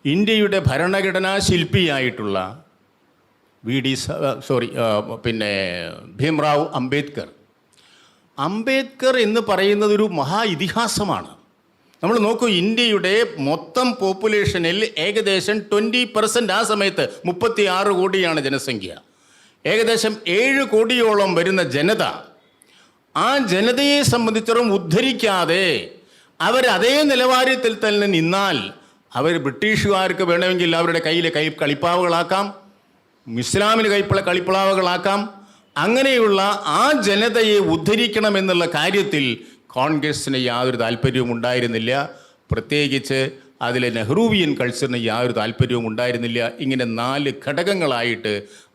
ഇന്ത്യയുടെ ഭരണഘടനാ ശില്പിയായിട്ടുള്ള ഭീംറാവ് അംബേദ്കർ എന്ന് പറയുന്നത് ഒരു മഹാ ഇതിഹാസമാണ്. നമ്മൾ നോക്കൂ, ഇന്ത്യയുടെ മൊത്തം പോപ്പുലേഷനിൽ ഏകദേശം 20% ആ സമയത്ത് 36 കോടിയാണ് ജനസംഖ്യ. ഏകദേശം 7 കോടിയോളം വരുന്ന ജനത, ആ ജനതയെ സംബന്ധിച്ചിടത്തോളം ഉദ്ധരിക്കാതെ അവരതേ നിലവാരത്തിൽ തന്നെ നിന്നാൽ അവർ ബ്രിട്ടീഷുകാർക്ക് വേണമെങ്കിൽ അവരുടെ കയ്യിലെ കളിപ്പാവുകളാക്കാം, ഇസ്ലാമിന് കളിപ്പാവുകളാക്കാം. അങ്ങനെയുള്ള ആ ജനതയെ ഉദ്ധരിക്കണമെന്നുള്ള കാര്യത്തിൽ കോൺഗ്രസ്സിന് യാതൊരു താല്പര്യവും ഉണ്ടായിരുന്നില്ല. പ്രത്യേകിച്ച് അതിലെ നെഹ്റുവിയൻ കൾച്ചറിന് യാതൊരു താല്പര്യവും ഉണ്ടായിരുന്നില്ല. ഇങ്ങനെ 4 ഘടകങ്ങളായിട്ട്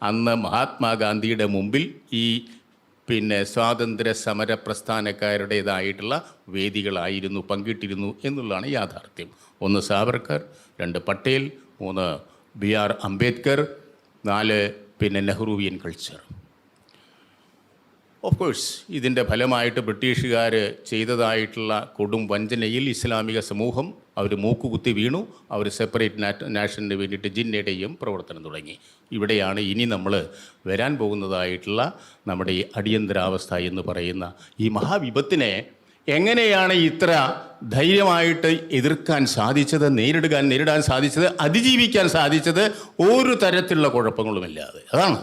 അന്ന് മഹാത്മാഗാന്ധിയുടെ മുമ്പിൽ ഈ സ്വാതന്ത്ര്യ സമര പ്രസ്ഥാനക്കാരുടേതായിട്ടുള്ള വേദികളായിരുന്നു, പങ്കിട്ടിരുന്നു എന്നുള്ളതാണ് യാഥാർത്ഥ്യം. 1 Savarkar, 2 Patel, 3 BR Ambedkar, 4 Nehruvian culture. Of course ഇതിൻ്റെ ഫലമായിട്ട് ബ്രിട്ടീഷുകാർ ചെയ്തതായിട്ടുള്ള കൊടും വഞ്ചനയിൽ ഇസ്ലാമിക സമൂഹം അവർ മൂക്കുകുത്തി വീണു. അവർ സെപ്പറേറ്റ് നാഷന് വേണ്ടിയിട്ട് ജിന്നയുടെയും പ്രവർത്തനം തുടങ്ങി. ഇവിടെയാണ് ഇനി നമ്മൾ വരാൻ പോകുന്നതായിട്ടുള്ള നമ്മുടെ ഈ അടിയന്തരാവസ്ഥ എന്ന് പറയുന്ന ഈ മഹാവിപത്തിനെ എങ്ങനെയാണ് ഇത്ര ധൈര്യമായിട്ട് എതിർക്കാൻ സാധിച്ചത്, നേരിടാൻ സാധിച്ചത്, അതിജീവിക്കാൻ സാധിച്ചത്? ഒരു തരത്തിലുള്ള കുഴപ്പങ്ങളുമില്ലാതെ. അതാണ്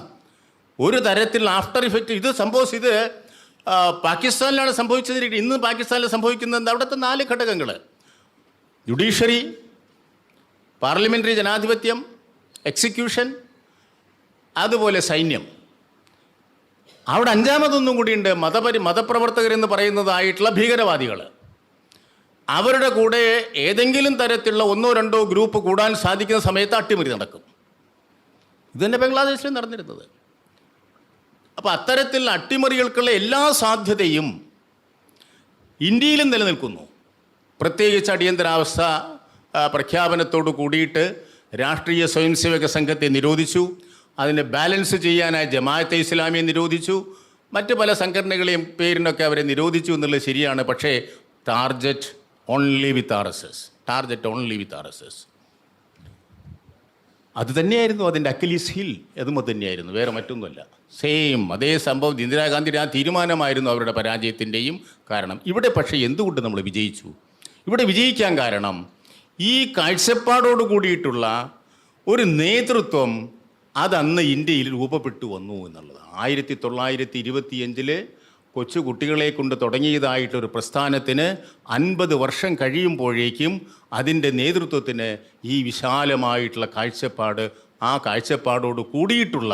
ഒരു തരത്തിലുള്ള ആഫ്റ്റർ ഇഫക്റ്റ്. ഇത് പാകിസ്ഥാനിലാണ് സംഭവിച്ചത്. ഇന്ന് പാകിസ്ഥാനിൽ സംഭവിക്കുന്നത് അവിടുത്തെ 4 ഘടകങ്ങൾ: ജുഡീഷ്യറി, പാർലമെൻ്ററി ജനാധിപത്യം, എക്സിക്യൂഷൻ, അതുപോലെ സൈന്യം. അവിടെ 5ാമതൊന്നും കൂടിയുണ്ട്, മതപ്രവർത്തകരെന്ന് പറയുന്നതായിട്ടുള്ള ഭീകരവാദികൾ. അവരുടെ കൂടെ ഏതെങ്കിലും തരത്തിലുള്ള 1-2 ഗ്രൂപ്പ് കൂടാൻ സാധിക്കുന്ന സമയത്ത് അട്ടിമറി നടക്കും. ഇതുതന്നെ ബംഗ്ലാദേശിൽ നടന്നിരുന്നത്. അപ്പോൾ അത്തരത്തിൽ അട്ടിമറികൾക്കുള്ള എല്ലാ സാധ്യതയും ഇന്ത്യയിലും നിലനിൽക്കുന്നു. പ്രത്യേകിച്ച് അടിയന്തരാവസ്ഥ പ്രഖ്യാപനത്തോട് കൂടിയിട്ട് രാഷ്ട്രീയ സ്വയംസേവക സംഘത്തെ നിരോധിച്ചു. അതിനെ ബാലൻസ് ചെയ്യാനായി ജമാഅത്തെ ഇസ്ലാമിയെ നിരോധിച്ചു. മറ്റ് പല സംഘടനകളെയും പേരിനൊക്കെ അവരെ നിരോധിച്ചു എന്നുള്ളത് ശരിയാണ്. പക്ഷേ target only with R S S. അത് തന്നെയായിരുന്നു അതിൻ്റെ അക്കിലീസ് ഹിൽ. അതും അത് തന്നെയായിരുന്നു, വേറെ മറ്റൊന്നുമല്ല. സെയിം അതേ സംഭവം. ഇന്ദിരാഗാന്ധിയുടെ ആ തീരുമാനമായിരുന്നു അവരുടെ പരാജയത്തിൻ്റെയും കാരണം. ഇവിടെ പക്ഷേ എന്തുകൊണ്ട് നമ്മൾ വിജയിച്ചു? ഇവിടെ വിജയിക്കാൻ കാരണം ഈ കാഴ്ചപ്പാടോട് കൂടിയിട്ടുള്ള ഒരു നേതൃത്വം അതന്ന് ഇന്ത്യയിൽ രൂപപ്പെട്ടു വന്നു എന്നുള്ളതാണ്. 1925 കൊച്ചു കുട്ടികളെ കൊണ്ട് തുടങ്ങിയതായിട്ടൊരു പ്രസ്ഥാനത്തിന് 50 വർഷം കഴിയുമ്പോഴേക്കും അതിൻ്റെ നേതൃത്വത്തിന് ഈ വിശാലമായിട്ടുള്ള കാഴ്ചപ്പാട്, ആ കാഴ്ചപ്പാടോട് കൂടിയിട്ടുള്ള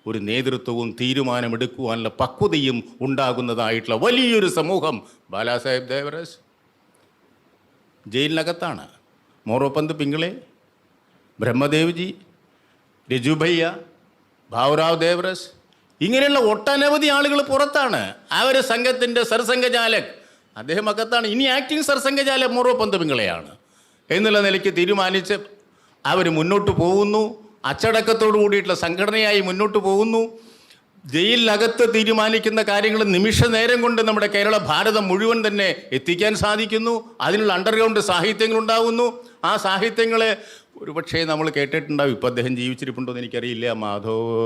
ഒരു നേതൃത്വവും തീരുമാനമെടുക്കുവാനുള്ള പക്വതയും ഉണ്ടാകുന്നതായിട്ടുള്ള വലിയൊരു സമൂഹം. ബാലാസാഹേബ് ദേവറസ് ജയിലിനകത്താണ്. മോറോപന്ത് പിംഗളെ, ബ്രഹ്മദേവ്ജി, രജുഭയ്യ, ഭാവ്റാവ് ദേവറസ്, ഇങ്ങനെയുള്ള ഒട്ടനവധി ആളുകൾ പുറത്താണ്. അവർ സംഘത്തിൻ്റെ സർസംഘചാലക് അദ്ദേഹം അകത്താണ്. ഇനി ആക്ടിങ് സർസംഘചാലക് മോറോപന്ത് പിംഗളെയാണ് എന്നുള്ള നിലയ്ക്ക് തീരുമാനിച്ച് അവർ മുന്നോട്ട് പോകുന്നു. അച്ചടക്കത്തോടു കൂടിയിട്ടുള്ള സംഘടനയായി മുന്നോട്ട് പോകുന്നു. ജയിലിനകത്ത് തീരുമാനിക്കുന്ന കാര്യങ്ങൾ നിമിഷ നേരം കൊണ്ട് നമ്മുടെ ഭാരതം മുഴുവൻ തന്നെ എത്തിക്കാൻ സാധിക്കുന്നു. അതിനുള്ള അണ്ടർഗ്രൗണ്ട് സാഹിത്യങ്ങളുണ്ടാകുന്നു. ആ സാഹിത്യങ്ങൾ ഒരുപക്ഷെ നമ്മൾ കേട്ടിട്ടുണ്ടാവും. ഇപ്പോൾ അദ്ദേഹം ജീവിച്ചിരിപ്പുണ്ടോ എന്ന് എനിക്കറിയില്ല. മാധവ്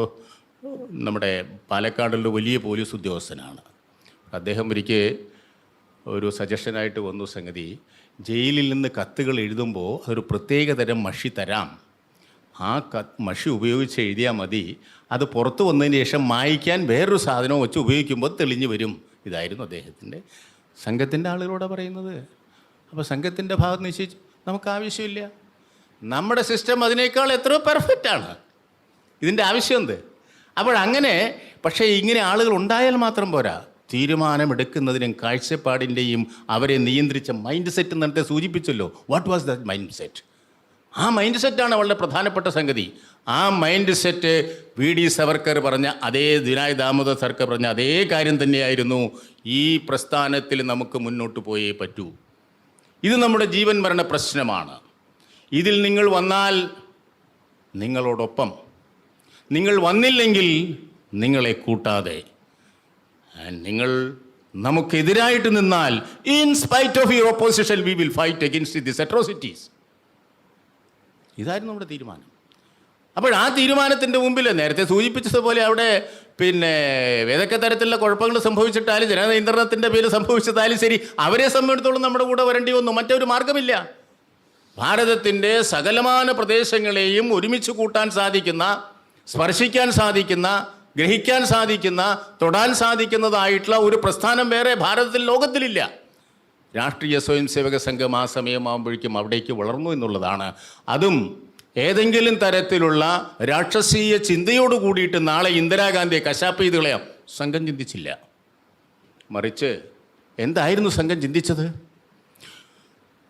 നമ്മുടെ പാലക്കാടുള്ള വലിയ പോലീസ് ഉദ്യോഗസ്ഥനാണ്. അദ്ദേഹം ഒരിക്കൽ ഒരു സജഷനായിട്ട് വന്നു, സംഗതി ജയിലിൽ നിന്ന് കത്തുകൾ എഴുതുമ്പോൾ അതൊരു പ്രത്യേകതരം മഷി തരാം, ആ മഷി ഉപയോഗിച്ച് എഴുതിയാൽ മതി, അത് പുറത്ത് വന്നതിന് ശേഷം മായ്ക്കാൻ വേറൊരു സാധനം വെച്ച് ഉപയോഗിക്കുമ്പോൾ തെളിഞ്ഞു വരും. ഇതായിരുന്നു അദ്ദേഹത്തിൻ്റെ സംഘത്തിൻ്റെ ആളുകളോട് പറയുന്നത്. അപ്പോൾ സംഘത്തിൻ്റെ ഭാഗത്ത് നിശ്ചയിച്ചു നമുക്ക് ആവശ്യമില്ല, നമ്മുടെ സിസ്റ്റം അതിനേക്കാൾ എത്രയോ പെർഫെക്റ്റാണ്, ഇതിൻ്റെ ആവശ്യം എന്ത്? അപ്പോഴങ്ങനെ പക്ഷേ ഇങ്ങനെ ആളുകൾ ഉണ്ടായാൽ മാത്രം പോരാ, തീരുമാനമെടുക്കുന്നതിനും കാഴ്ചപ്പാടിൻ്റെയും അവരെ നിയന്ത്രിച്ച മൈൻഡ് സെറ്റ് നേരത്തെ സൂചിപ്പിച്ചല്ലോ. What was that mind set? ആ മൈൻഡ് സെറ്റാണ് വളരെ പ്രധാനപ്പെട്ട സംഗതി. ആ മൈൻഡ് സെറ്റ് VD സവർക്കർ പറഞ്ഞ അതേ, വിനായക് ദാമോദർ സർക്കാർ പറഞ്ഞ അതേ കാര്യം തന്നെയായിരുന്നു. ഈ പ്രസ്ഥാനത്തിൽ നമുക്ക് മുന്നോട്ട് പോയേ പറ്റൂ. ഇത് നമ്മുടെ ജീവൻ മരണ പ്രശ്നമാണ്. ഇതിൽ നിങ്ങൾ വന്നാൽ നിങ്ങളോടൊപ്പം, നിങ്ങൾ വന്നില്ലെങ്കിൽ നിങ്ങളെ കൂട്ടാതെ, നിങ്ങൾ നമുക്കെതിരായിട്ട് നിന്നാൽ in spite of your opposition we will fight against this atrocities. ഇതായിരുന്നു നമ്മുടെ തീരുമാനം. അപ്പോൾ ആ തീരുമാനത്തിൻ്റെ മുമ്പിൽ നേരത്തെ സൂചിപ്പിച്ചതുപോലെ അവിടെ പിന്നെ ഏതൊക്കെ തരത്തിലുള്ള കുഴപ്പങ്ങൾ സംഭവിച്ചിട്ടാലും ജനനിയന്ത്രണത്തിൻ്റെ പേര് സംഭവിച്ചതായാലും ശരി, അവരെ സംബന്ധിച്ചിടത്തോളം നമ്മുടെ കൂടെ വരേണ്ടി വന്നു. മറ്റൊരു മാർഗമില്ല. ഭാരതത്തിൻ്റെ സകലമാന പ്രദേശങ്ങളെയും ഒരുമിച്ച് കൂട്ടാൻ സാധിക്കുന്ന, സ്പർശിക്കാൻ സാധിക്കുന്ന, ഗ്രഹിക്കാൻ സാധിക്കുന്ന, തൊടാൻ സാധിക്കുന്നതായിട്ടുള്ള ഒരു പ്രസ്ഥാനം വേറെ ഭാരതത്തിൽ ലോകത്തിലില്ല. രാഷ്ട്രീയ സ്വയം സേവക സംഘം ആ സമയമാകുമ്പോഴേക്കും അവിടേക്ക് വളർന്നു എന്നുള്ളതാണ്. അതും ഏതെങ്കിലും തരത്തിലുള്ള രാക്ഷസീയ ചിന്തയോട് കൂടിയിട്ട് നാളെ ഇന്ദിരാഗാന്ധിയെ കശാപ്പ് ചെയ്ത് കളയാം സംഘം ചിന്തിച്ചില്ല. മറിച്ച് എന്തായിരുന്നു സംഘം ചിന്തിച്ചത്?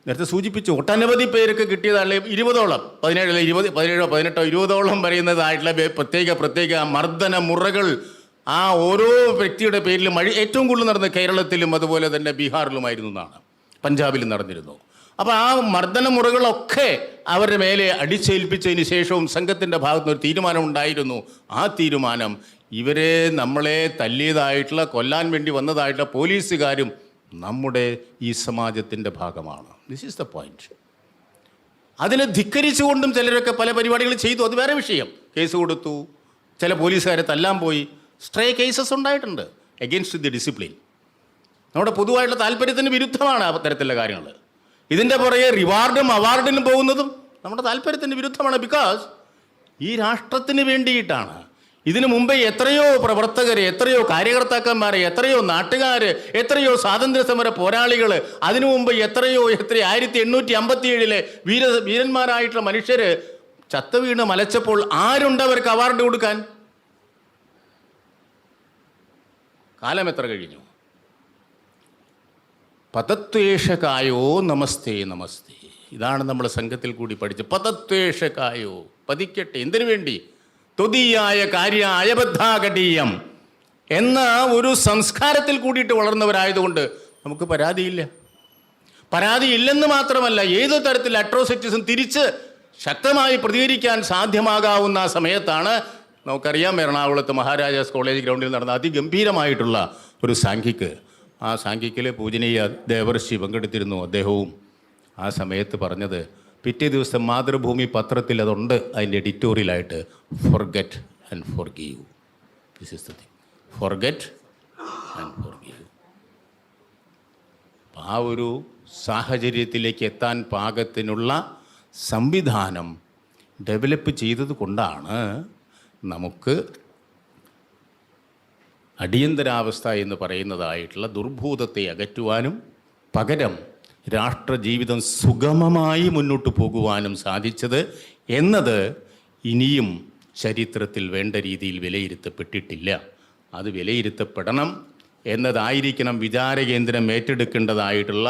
നേരത്തെ സൂചിപ്പിച്ചു, ഒട്ടനവധി പേർക്ക് കിട്ടിയതാണല്ലേ 20ഓളം 17 20ഓളം പറയുന്നതായിട്ടുള്ള പ്രത്യേക മർദ്ദന മുറകൾ ആ ഓരോ വ്യക്തിയുടെ പേരിലും ഏറ്റവും കൂടുതൽ നടന്നത് കേരളത്തിലും അതുപോലെ തന്നെ ബീഹാറിലുമായിരുന്നു എന്നാണ്, പഞ്ചാബിലും നടന്നിരുന്നു. അപ്പോൾ ആ മർദ്ദന മുറകളൊക്കെ അവരുടെ മേലെ അടിച്ചേൽപ്പിച്ചതിന് ശേഷവും സംഘത്തിൻ്റെ ഭാഗത്തുനിന്ന് ഒരു തീരുമാനം ഉണ്ടായിരുന്നു. ആ തീരുമാനം ഇവരെ നമ്മളെ തല്ലിയതായിട്ടുള്ള, കൊല്ലാൻ വേണ്ടി വന്നതായിട്ടുള്ള പോലീസുകാരും നമ്മുടെ ഈ സമാജത്തിൻ്റെ ഭാഗമാണ്. This is the point. അതിനെ ധിക്കരിച്ചുകൊണ്ടും ചിലരൊക്കെ പല പരിപാടികൾ ചെയ്തു, അത് വേറെ വിഷയം. കേസ് കൊടുത്തു, ചില പോലീസുകാരെ തല്ലാൻ പോയി, സ്ട്രേ കേസസ് ഉണ്ടായിട്ടുണ്ട് എഗെയിൻസ്റ്റ് ദി ഡിസിപ്ലിൻ. നമ്മുടെ പൊതുവായിട്ടുള്ള താല്പര്യത്തിന് വിരുദ്ധമാണ് അത്തരത്തിലുള്ള കാര്യങ്ങൾ. ഇതിൻ്റെ പുറകെ റിവാർഡും അവാർഡിനും പോകുന്നതും നമ്മുടെ താല്പര്യത്തിന് വിരുദ്ധമാണ്. ബിക്കോസ് ഈ രാഷ്ട്രത്തിന് വേണ്ടിയിട്ടാണ്. ഇതിനു മുമ്പേ എത്രയോ പ്രവർത്തകർ, എത്രയോ കാര്യകർത്താക്കന്മാർ, എത്രയോ നാട്ടുകാർ, എത്രയോ സ്വാതന്ത്ര്യ സമര പോരാളികൾ, അതിനു മുമ്പ് എത്രയോ 1857 വീരന്മാരായിട്ടുള്ള മനുഷ്യർ ചത്തുവീണ് മലച്ചപ്പോൾ ആരുണ്ട് അവർക്ക് അവാർഡ് കൊടുക്കാൻ? കാലം എത്ര കഴിഞ്ഞു? പതത്വേഷകായോ നമസ്തേ നമസ്തേ. ഇതാണ് നമ്മൾ സംഘത്തിൽ കൂടി പഠിച്ചത്. പതത്വേഷകായോ, പതിക്കട്ടെ. എന്തിനു വേണ്ടി? തൊതിയായ കാര്യ അയബദ്ധാകടീയം എന്ന ഒരു സംസ്കാരത്തിൽ കൂടിയിട്ട് വളർന്നവരായതുകൊണ്ട് നമുക്ക് പരാതിയില്ല. പരാതിയില്ലെന്ന് മാത്രമല്ല, ഏതു തരത്തിൽ അട്രോസിറ്റീസും തിരിച്ച് ശക്തമായി പ്രതികരിക്കാൻ സാധ്യമാകാവുന്ന സമയത്താണ് നമുക്കറിയാം എറണാകുളത്ത് മഹാരാജാസ് കോളേജ് ഗ്രൗണ്ടിൽ നടന്ന അതിഗംഭീരമായിട്ടുള്ള ഒരു സാംഘിക്. ആ സാംഘിക്കിലെ പൂജനീയ ദേവർഷി പങ്കെടുത്തിരുന്നു. അദ്ദേഹവും ആ സമയത്ത് പറഞ്ഞത്, പിറ്റേ ദിവസം മാതൃഭൂമി പത്രത്തിൽ അതുണ്ട്, അതിൻ്റെ എഡിറ്റോറിയലായിട്ട്, forget and forgive. This is the thing, forget and forgive. ആ ഒരു സാഹചര്യത്തിലേക്ക് എത്താൻ പാകത്തിനുള്ള സംവിധാനം ഡെവലപ്പ് ചെയ്തത് കൊണ്ടാണ് നമുക്ക് അടിയന്തരാവസ്ഥ എന്ന് പറയുന്നതായിട്ടുള്ള ദുർഭൂതത്തെ അകറ്റുവാനും പകരം രാഷ്ട്രജീവിതം സുഗമമായി മുന്നോട്ട് പോകുവാനും സാധിച്ചത് എന്നത് ഇനിയും ചരിത്രത്തിൽ വേണ്ട രീതിയിൽ വിലയിരുത്തപ്പെട്ടിട്ടില്ല. അത് വിലയിരുത്തപ്പെടണം എന്നതായിരിക്കണം വിചാരകേന്ദ്രം ഏറ്റെടുക്കേണ്ടതായിട്ടുള്ള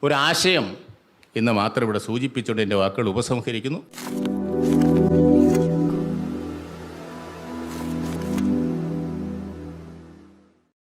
ഒരു ആശയം എന്ന് മാത്രം ഇവിടെ സൂചിപ്പിച്ചുകൊണ്ട് എൻ്റെ വാക്കുകൾ ഉപസംഹരിക്കുന്നു.